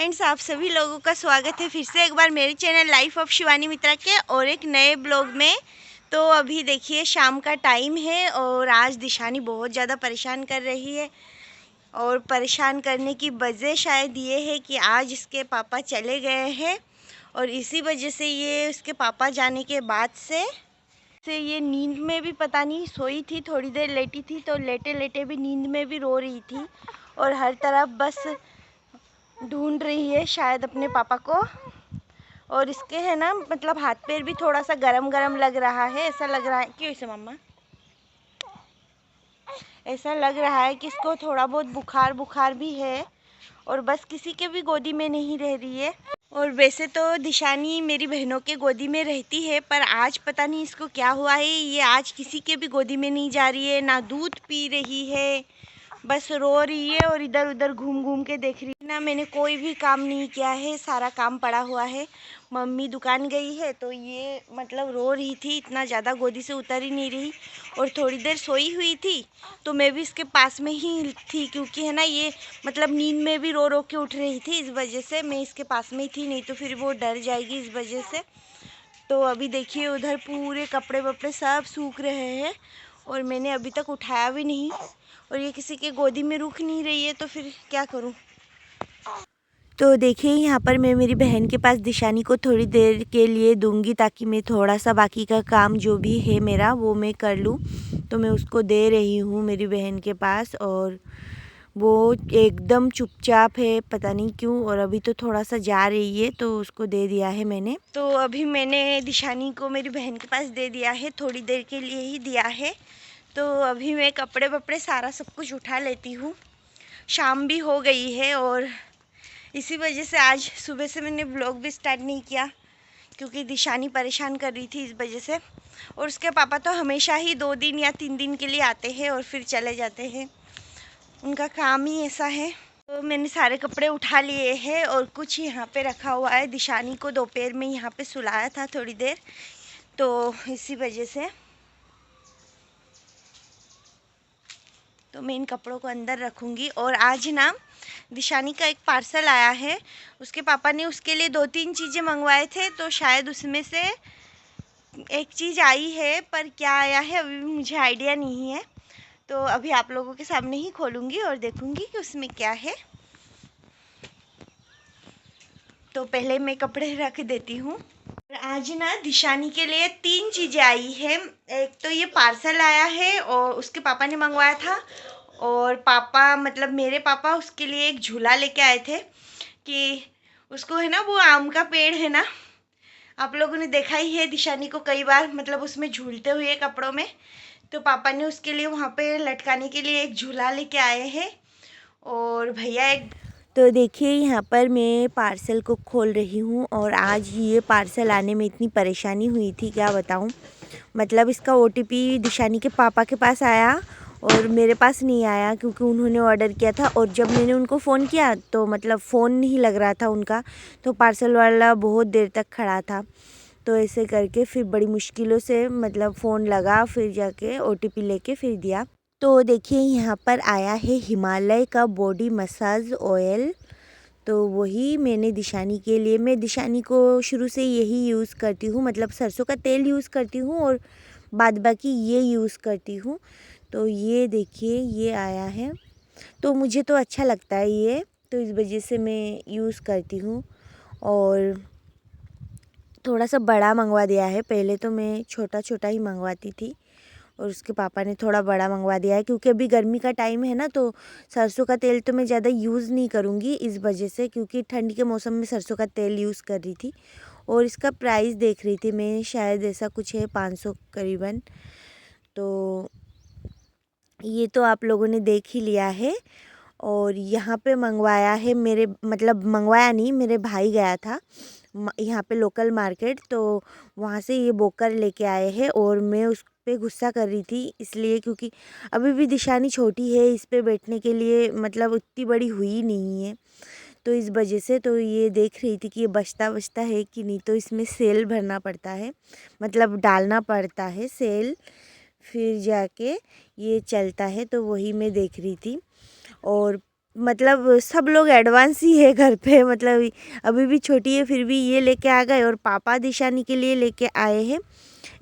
Friends, आप सभी लोगों का स्वागत है फिर से एक बार मेरे चैनल लाइफ ऑफ शिवानी मित्रा के और एक नए ब्लॉग में। तो अभी देखिए शाम का टाइम है और आज दिशानी बहुत ज़्यादा परेशान कर रही है। और परेशान करने की वजह शायद ये है कि आज इसके पापा चले गए हैं और इसी वजह से ये उसके पापा जाने के बाद से ये नींद में भी पता नहीं सोई थी, थोड़ी देर लेटी थी तो लेटे लेटे भी नींद में भी रो रही थी और हर तरफ बस ढूंढ रही है शायद अपने पापा को। और इसके है ना मतलब हाथ पैर भी थोड़ा सा गरम गरम लग रहा है, ऐसा लग रहा है क्यों इसे मम्मा, ऐसा लग रहा है कि इसको थोड़ा बहुत बुखार बुखार भी है और बस किसी के भी गोदी में नहीं रह रही है। और वैसे तो दिशानी मेरी बहनों के गोदी में रहती है पर आज पता नहीं इसको क्या हुआ है, ये आज किसी के भी गोदी में नहीं जा रही है, ना दूध पी रही है, बस रो रही है और इधर उधर घूम घूम के देख रही है। ना मैंने कोई भी काम नहीं किया है, सारा काम पड़ा हुआ है। मम्मी दुकान गई है तो ये मतलब रो रही थी, इतना ज़्यादा गोदी से उतर ही नहीं रही और थोड़ी देर सोई हुई थी तो मैं भी इसके पास में ही थी क्योंकि है ना ये मतलब नींद में भी रो रो के उठ रही थी, इस वजह से मैं इसके पास में ही थी, नहीं तो फिर वो डर जाएगी इस वजह से। तो अभी देखिए उधर पूरे कपड़े वपड़े सब सूख रहे हैं और मैंने अभी तक उठाया भी नहीं और ये किसी के गोदी में रुक नहीं रही है तो फिर क्या करूं। तो देखिए यहाँ पर मैं मेरी बहन के पास दिशानी को थोड़ी देर के लिए दूंगी ताकि मैं थोड़ा सा बाकी का काम जो भी है मेरा वो मैं कर लूँ। तो मैं उसको दे रही हूँ मेरी बहन के पास और वो एकदम चुपचाप है, पता नहीं क्यों, और अभी तो थोड़ा सा जा रही है तो उसको दे दिया है मैंने। तो अभी मैंने दिशानी को मेरी बहन के पास दे दिया है, थोड़ी देर के लिए ही दिया है। तो अभी मैं कपड़े वपड़े सारा सब कुछ उठा लेती हूँ, शाम भी हो गई है और इसी वजह से आज सुबह से मैंने व्लॉग भी स्टार्ट नहीं किया क्योंकि दिशानी परेशान कर रही थी इस वजह से। और उसके पापा तो हमेशा ही 2 दिन या 3 दिन के लिए आते हैं और फिर चले जाते हैं, उनका काम ही ऐसा है। तो मैंने सारे कपड़े उठा लिए हैं और कुछ यहाँ पे रखा हुआ है। दिशानी को दोपहर में यहाँ पे सुलाया था थोड़ी देर, तो इसी वजह से तो मैं इन कपड़ों को अंदर रखूँगी। और आज ना दिशानी का एक पार्सल आया है, उसके पापा ने उसके लिए 2-3 चीज़ें मंगवाए थे तो शायद उसमें से एक चीज़ आई है, पर क्या आया है अभी भी मुझे आइडिया नहीं है। तो अभी आप लोगों के सामने ही खोलूँगी और देखूँगी कि उसमें क्या है। तो पहले मैं कपड़े रख देती हूँ। आज ना दिशानी के लिए 3 चीज़ें आई है। एक तो ये पार्सल आया है और उसके पापा ने मंगवाया था, और पापा मतलब मेरे पापा उसके लिए एक झूला लेके आए थे कि उसको है ना वो आम का पेड़ है ना, आप लोगों ने देखा ही है दिशानी को कई बार मतलब उसमें झूलते हुए कपड़ों में, तो पापा ने उसके लिए वहाँ पे लटकाने के लिए एक झूला लेके आए हैं। और भैया एक, तो देखिए यहाँ पर मैं पार्सल को खोल रही हूँ और आज ये पार्सल आने में इतनी परेशानी हुई थी क्या बताऊँ। मतलब इसका ओटीपी दिशानी के पापा के पास आया और मेरे पास नहीं आया क्योंकि उन्होंने ऑर्डर किया था, और जब मैंने उनको फ़ोन किया तो मतलब फ़ोन नहीं लग रहा था उनका, तो पार्सल वाला बहुत देर तक खड़ा था। तो ऐसे करके फिर बड़ी मुश्किलों से मतलब फ़ोन लगा, फिर जाके ओटीपी लेके फिर दिया। तो देखिए यहाँ पर आया है हिमालय का बॉडी मसाज ऑयल, तो वही मैंने दिशानी के लिए, मैं दिशानी को शुरू से यही यूज़ करती हूँ, मतलब सरसों का तेल यूज़ करती हूँ और बाद बाकी ये यूज़ करती हूँ। तो ये देखिए ये आया है तो मुझे तो अच्छा लगता है ये, तो इस वजह से मैं यूज़ करती हूँ। और थोड़ा सा बड़ा मंगवा दिया है, पहले तो मैं छोटा छोटा ही मंगवाती थी और उसके पापा ने थोड़ा बड़ा मंगवा दिया है क्योंकि अभी गर्मी का टाइम है ना, तो सरसों का तेल तो मैं ज़्यादा यूज़ नहीं करूँगी इस वजह से, क्योंकि ठंड के मौसम में सरसों का तेल यूज़ कर रही थी। और इसका प्राइस देख रही थी मैं, शायद ऐसा कुछ है 500 करीबन। तो ये तो आप लोगों ने देख ही लिया है। और यहाँ पे मंगवाया है मेरे, मतलब मंगवाया नहीं, मेरे भाई गया था यहाँ पे लोकल मार्केट, तो वहाँ से ये बोकर लेके आए हैं और मैं उस पे गुस्सा कर रही थी इसलिए क्योंकि अभी भी दिशानी छोटी है, इस पे बैठने के लिए मतलब उतनी बड़ी हुई नहीं है, तो इस वजह से तो ये देख रही थी कि ये बचता है कि नहीं, तो इसमें सेल भरना पड़ता है, मतलब डालना पड़ता है सेल, फिर जाके ये चलता है, तो वही मैं देख रही थी। और मतलब सब लोग एडवांस ही है घर पे, मतलब अभी भी छोटी है फिर भी ये लेके आ गए। और पापा दिशानी के लिए लेके आए हैं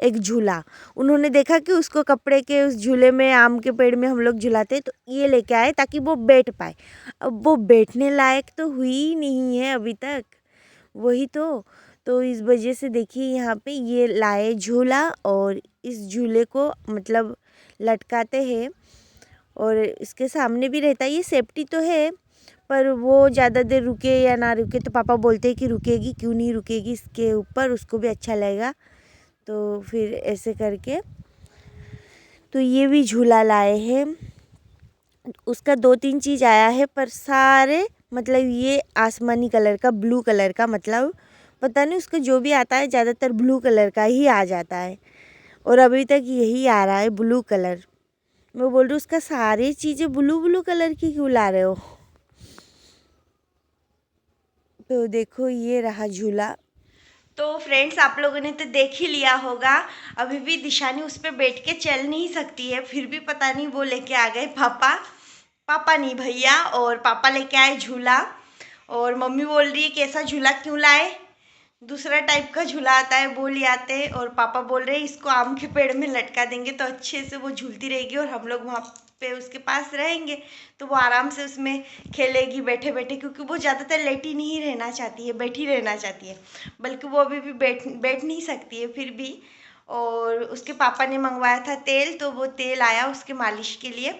एक झूला। उन्होंने देखा कि उसको कपड़े के उस झूले में, आम के पेड़ में हम लोग झुलाते, तो ये लेके आए ताकि वो बैठ पाए। अब वो बैठने लायक तो हुई ही नहीं है अभी तक, वही तो इस वजह से देखिए यहाँ पे ये लाए झूला, और इस झूले को मतलब लटकाते हैं। और इसके सामने भी रहता है, ये सेफ्टी तो है, पर वो ज़्यादा देर रुके या ना रुके तो पापा बोलते हैं कि रुकेगी क्यों नहीं रुकेगी, इसके ऊपर उसको भी अच्छा लगेगा। तो फिर ऐसे करके तो ये भी झूला लाए हैं। उसका 2-3 चीज़ आया है, पर सारे मतलब ये आसमानी कलर का, ब्लू कलर का, मतलब पता नहीं उसका जो भी आता है ज़्यादातर ब्लू कलर का ही आ जाता है। और अभी तक यही आ रहा है ब्लू कलर। मैं बोल रही हूँ उसका सारी चीज़ें ब्लू ब्लू कलर की क्यों ला रहे हो। तो देखो ये रहा झूला। तो फ्रेंड्स आप लोगों ने तो देख ही लिया होगा, अभी भी दिशानी उस पर बैठ के चल नहीं सकती है, फिर भी पता नहीं वो लेके आ गए पापा, पापा नहीं भैया, और पापा लेके आए झूला। और मम्मी बोल रही है कैसा झूला क्यों लाए, दूसरा टाइप का झूला आता है वो ले आते। और पापा बोल रहे हैं इसको आम के पेड़ में लटका देंगे तो अच्छे से वो झूलती रहेगी और हम लोग वहाँ पे उसके पास रहेंगे, तो वो आराम से उसमें खेलेगी बैठे बैठे, क्योंकि वो ज़्यादातर लेटी नहीं रहना चाहती है, बैठी रहना चाहती है, बल्कि वो अभी भी बैठ बैठ नहीं सकती है फिर भी। और उसके पापा ने मंगवाया था तेल, तो वो तेल आया उसके मालिश के लिए।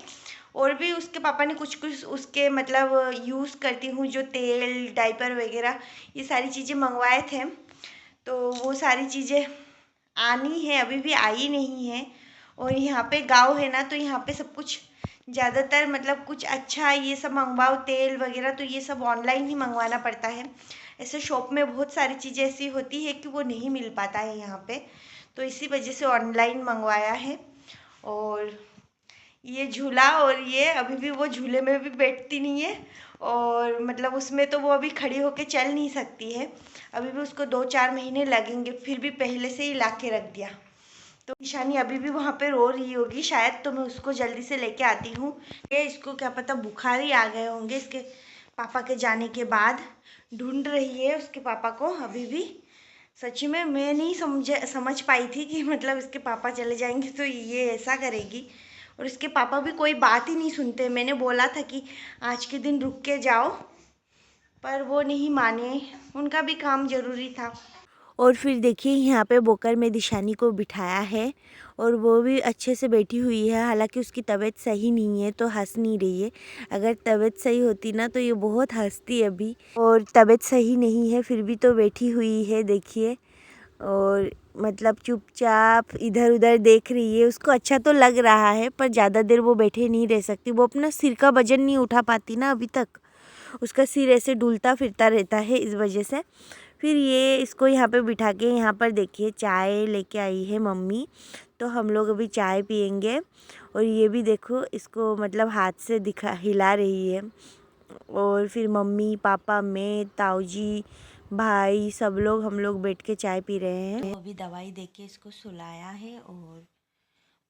और भी उसके पापा ने कुछ कुछ उसके मतलब यूज़ करती हूँ जो तेल, डाइपर वगैरह, ये सारी चीज़ें मंगवाए थे। तो वो सारी चीज़ें आनी है, अभी भी आई नहीं है। और यहाँ पे गाँव है ना, तो यहाँ पे सब कुछ ज़्यादातर मतलब कुछ अच्छा ये सब मंगवाओ तेल वगैरह, तो ये सब ऑनलाइन ही मंगवाना पड़ता है। ऐसे शॉप में बहुत सारी चीज़ें ऐसी होती है कि वो नहीं मिल पाता है यहाँ पे, तो इसी वजह से ऑनलाइन मंगवाया है। और ये झूला, और ये अभी भी वो झूले में भी बैठती नहीं है, और मतलब उसमें तो वो अभी खड़ी होके चल नहीं सकती है, अभी भी उसको 2-4 महीने लगेंगे, फिर भी पहले से ही ला के रख दिया। तो ईशानी अभी भी वहाँ पे रो रही होगी शायद, तो मैं उसको जल्दी से लेके आती हूँ। ये इसको क्या पता बुखार ही आ गए होंगे इसके पापा के जाने के बाद, ढूंढ रही है उसके पापा को अभी भी। सच्ची में मैं नहीं समझ पाई थी कि मतलब इसके पापा चले जाएंगे तो ये ऐसा करेगी। और इसके पापा भी कोई बात ही नहीं सुनते, मैंने बोला था कि आज के दिन रुक के जाओ, पर वो नहीं माने, उनका भी काम ज़रूरी था। और फिर देखिए यहाँ पे बोकर में दिशानी को बिठाया है, और वो भी अच्छे से बैठी हुई है, हालांकि उसकी तबीयत सही नहीं है तो हंस नहीं रही है। अगर तबीयत सही होती ना तो ये बहुत हंसती है अभी, और तबीयत सही नहीं है फिर भी तो बैठी हुई है देखिए। और मतलब चुपचाप इधर उधर देख रही है, उसको अच्छा तो लग रहा है, पर ज़्यादा देर वो बैठे नहीं रह सकती, वो अपना सिर का वजन नहीं उठा पाती ना अभी तक, उसका सिर ऐसे डुलता फिरता रहता है इस वजह से। फिर ये इसको यहाँ पे बिठा के, यहाँ पर देखिए चाय लेके आई है मम्मी, तो हम लोग अभी चाय पियेंगे। और ये भी देखो इसको मतलब हाथ से दिखा हिला रही है। और फिर मम्मी पापा मैं ताऊ जी भाई सब लोग हम लोग बैठ के चाय पी रहे हैं। तो अभी दवाई देके इसको सुलाया है, और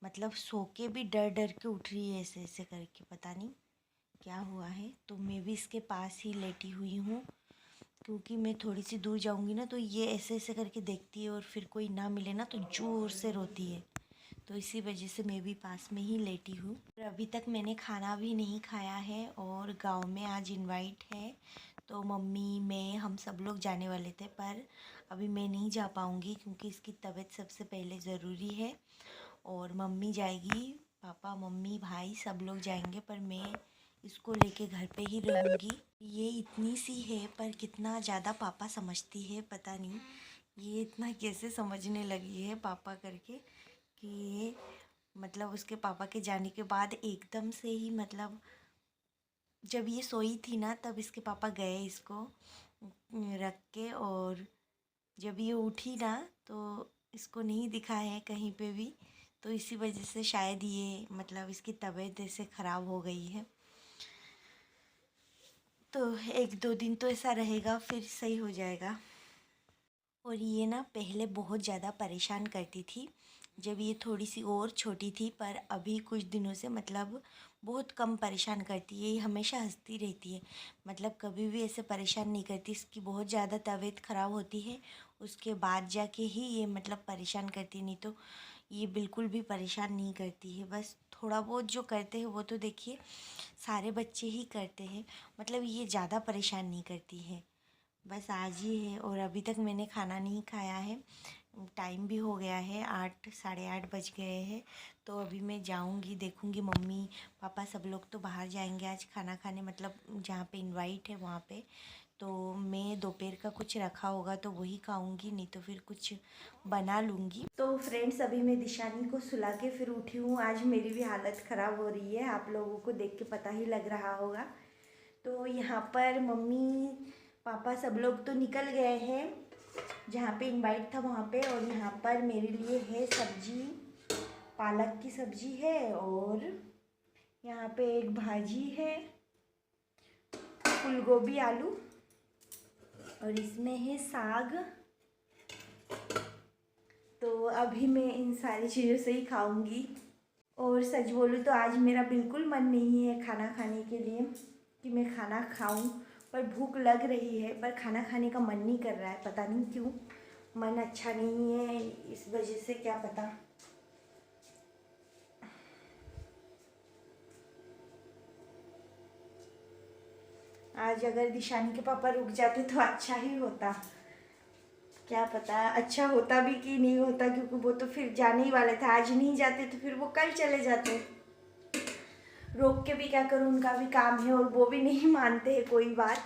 मतलब सो के भी डर डर के उठ रही है ऐसे ऐसे करके, पता नहीं क्या हुआ है। तो मैं भी इसके पास ही लेटी हुई हूँ, क्योंकि मैं थोड़ी सी दूर जाऊँगी ना तो ये ऐसे ऐसे करके देखती है, और फिर कोई ना मिले ना तो ज़ोर से रोती है, तो इसी वजह से मैं भी पास में ही लेटी हूँ। और अभी तक मैंने खाना भी नहीं खाया है, और गांव में आज इनवाइट है, तो मम्मी मैं हम सब लोग जाने वाले थे, पर अभी मैं नहीं जा पाऊँगी क्योंकि इसकी तबीयत सबसे पहले ज़रूरी है। और मम्मी जाएगी, पापा मम्मी भाई सब लोग जाएंगे, पर मैं इसको लेके घर पे ही रहूँगी। ये इतनी सी है पर कितना ज़्यादा पापा समझती है, पता नहीं ये इतना कैसे समझने लगी है पापा करके, कि ये मतलब उसके पापा के जाने के बाद एकदम से ही, मतलब जब ये सोई थी ना तब इसके पापा गए इसको रख के, और जब ये उठी ना तो इसको नहीं दिखा है कहीं पे भी, तो इसी वजह से शायद ये मतलब इसकी तबीयत ऐसे ख़राब हो गई है। तो 1-2 दिन तो ऐसा रहेगा, फिर सही हो जाएगा। और ये ना पहले बहुत ज़्यादा परेशान करती थी, जब ये थोड़ी सी और छोटी थी, पर अभी कुछ दिनों से मतलब बहुत कम परेशान करती है। ये हमेशा हंसती रहती है, मतलब कभी भी ऐसे परेशान नहीं करती। इसकी बहुत ज़्यादा तबीयत ख़राब होती है, उसके बाद जाके ही ये मतलब परेशान करती, नहीं तो ये बिल्कुल भी परेशान नहीं करती है। बस थोड़ा बहुत जो करते हैं वो तो देखिए सारे बच्चे ही करते हैं, मतलब ये ज़्यादा परेशान नहीं करती है। बस आज ही है और अभी तक मैंने खाना नहीं खाया है। टाइम भी हो गया है, 8 साढ़े 8 बज गए हैं। तो अभी मैं जाऊंगी, देखूंगी मम्मी पापा सब लोग तो बाहर जाएंगे आज खाना खाने, मतलब जहाँ पे इनवाइट है वहाँ पे। तो मैं दोपहर का कुछ रखा होगा तो वही खाऊंगी, नहीं तो फिर कुछ बना लूँगी। तो फ्रेंड्स, अभी मैं दिशानी को सुला के फिर उठी हूँ। आज मेरी भी हालत ख़राब हो रही है, आप लोगों को देख के पता ही लग रहा होगा। तो यहाँ पर मम्मी पापा सब लोग तो निकल गए हैं जहाँ पे इनवाइट था वहाँ पे, और यहाँ पर मेरे लिए है सब्जी, पालक की सब्जी है, और यहाँ पे एक भाजी है फूल गोभी आलू, और इसमें है साग। तो अभी मैं इन सारी चीज़ों से ही खाऊंगी। और सच बोलूँ तो आज मेरा बिल्कुल मन नहीं है खाना खाने के लिए कि मैं खाना खाऊं, पर भूख लग रही है, पर खाना खाने का मन नहीं कर रहा है। पता नहीं क्यों, मन अच्छा नहीं है इस वजह से, क्या पता। आज अगर दिशानी के पापा रुक जाते तो अच्छा ही होता, क्या पता अच्छा होता भी कि नहीं होता, क्योंकि वो तो फिर जाने ही वाले थे। आज नहीं जाते तो फिर वो कल चले जाते। रोक के भी क्या करूँ, उनका भी काम है और वो भी नहीं मानते हैं कोई बात।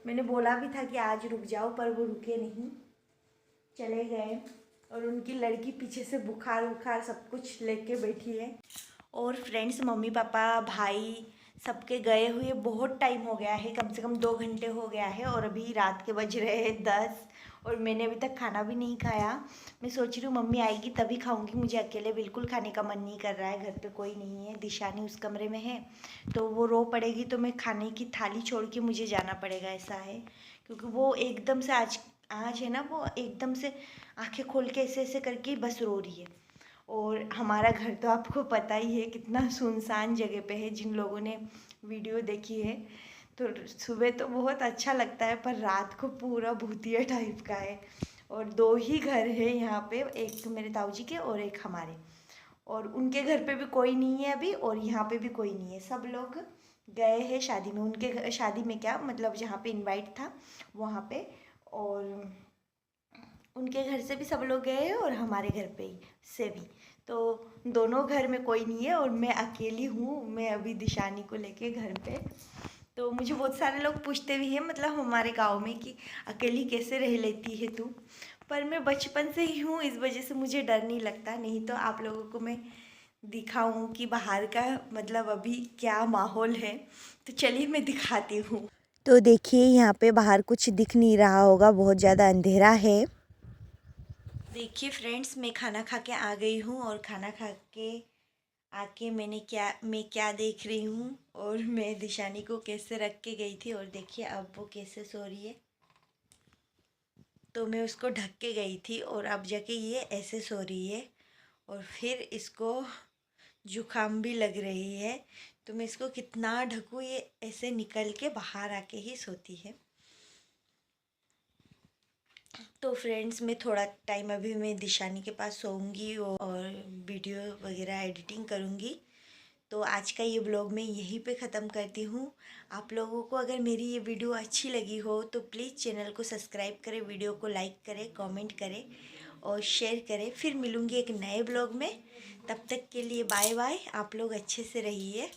मैंने बोला भी था कि आज रुक जाओ, पर वो रुके नहीं, चले गए। और उनकी लड़की पीछे से बुखार उखार सब कुछ लेके बैठी है। और फ्रेंड्स, मम्मी पापा भाई सबके गए हुए बहुत टाइम हो गया है, कम से कम 2 घंटे हो गया है, और अभी रात के बज रहे हैं 10, और मैंने अभी तक खाना भी नहीं खाया। मैं सोच रही हूँ मम्मी आएगी तभी खाऊंगी, मुझे अकेले बिल्कुल खाने का मन नहीं कर रहा है। घर पे कोई नहीं है, दिशानी उस कमरे में है, तो वो रो पड़ेगी तो मैं खाने की थाली छोड़ के मुझे जाना पड़ेगा, ऐसा है। क्योंकि वो एकदम से आज आज है ना, वो एकदम से आंखें खोल के ऐसे ऐसे करके बस रो रही है। और हमारा घर तो आपको पता ही है कितना सुनसान जगह पे है, जिन लोगों ने वीडियो देखी है। तो सुबह तो बहुत अच्छा लगता है, पर रात को पूरा भूतिया टाइप का है। और 2 ही घर है यहाँ पे, एक तो मेरे ताऊ जी के और एक हमारे, और उनके घर पे भी कोई नहीं है अभी, और यहाँ पे भी कोई नहीं है। सब लोग गए हैं शादी में, उनके शादी में क्या मतलब जहाँ पे इनवाइट था वहाँ पे, और उनके घर से भी सब लोग गए हैं और हमारे घर पे ही से भी। तो दोनों घर में कोई नहीं है और मैं अकेली हूँ, मैं अभी दिशानी को लेके घर पे। तो मुझे बहुत सारे लोग पूछते भी हैं, मतलब हमारे गांव में, कि अकेली कैसे रह लेती है तू। पर मैं बचपन से ही हूँ, इस वजह से मुझे डर नहीं लगता। नहीं तो आप लोगों को मैं दिखाऊं कि बाहर का मतलब अभी क्या माहौल है, तो चलिए मैं दिखाती हूँ। तो देखिए यहाँ पे बाहर कुछ दिख नहीं रहा होगा, बहुत ज़्यादा अंधेरा है। देखिए फ्रेंड्स, मैं खाना खा के आ गई हूँ, और खाना खा के आके मैं क्या देख रही हूँ, और मैं दिशानी को कैसे रख के गई थी, और देखिए अब वो कैसे सो रही है। तो मैं उसको ढक के गई थी और अब जाके ये ऐसे सो रही है, और फिर इसको जुकाम भी लग रही है। तो मैं इसको कितना ढकूँ, ये ऐसे निकल के बाहर आके ही सोती है। तो फ्रेंड्स, मैं थोड़ा टाइम अभी मैं दिशानी के पास सोऊंगी और वीडियो वगैरह एडिटिंग करूँगी। तो आज का ये ब्लॉग मैं यहीं पे ख़त्म करती हूँ। आप लोगों को अगर मेरी ये वीडियो अच्छी लगी हो तो प्लीज़ चैनल को सब्सक्राइब करें, वीडियो को लाइक करें, कमेंट करें और शेयर करें। फिर मिलूँगी एक नए ब्लॉग में, तब तक के लिए बाय बाय। आप लोग अच्छे से रहिए।